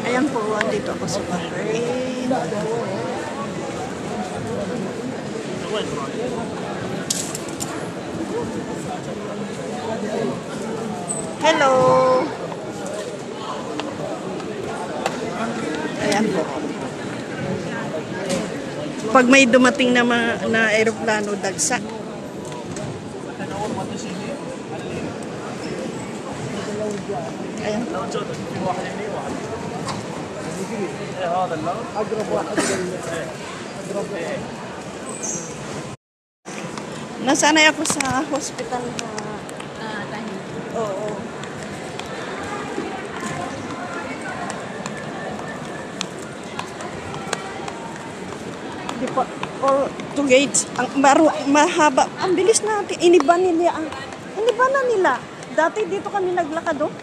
Ayan po, dito ako sa Bahrain. Hello! Ayan po. Pag may dumating na aeroplano, dagsa. Ayan. Nasanay ako sa hospital na tayo. Oo. Di pa, or two gates. Ang mahaba. Ang bilis natin. Iniba nila. Iniba na nila. Dati dito kami naglakad, oh.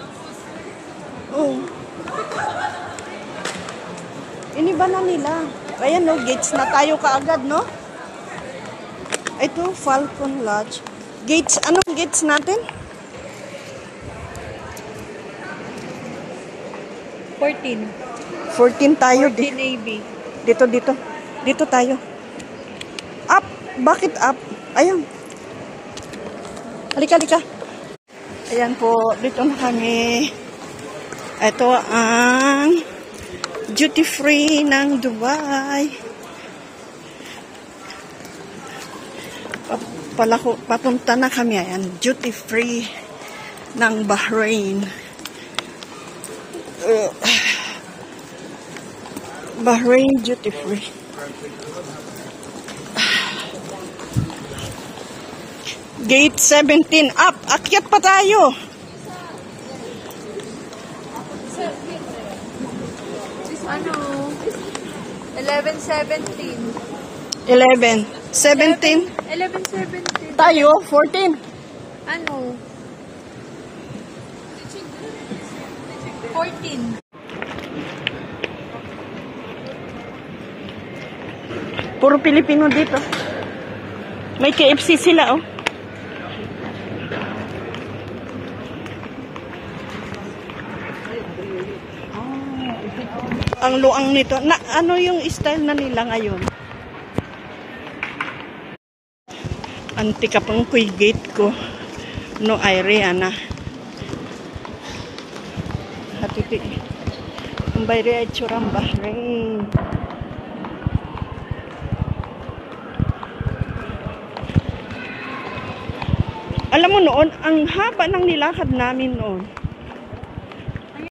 Oh. Iniba na nila. Ayan, no, gates na tayo kaagad, no? Ito, Falcon Lodge. Gates, anong gates natin? 14. 14 tayo. 14 AB. Dito tayo. Up. Bakit up? Ayan. Halika. Ayan po, dito na kami. Ito ang duty free ng Dubai. Papunta na kami. Ayan, duty free ng Bahrain. Bahrain duty free. Gate 17 up. Akyat pa tayo. Ano? 11:17. 17. 11:17. Tayo, 14. Ano? 14. Puro Pilipino dito. May KFC sila, oh. Ang luang nito. Ano yung style na nila ngayon? Antika pang kuy gate ko. No area na. Hatiti. Ang bayre ay Churang Bahrain. Alam mo noon, ang haba ng nilakad namin noon.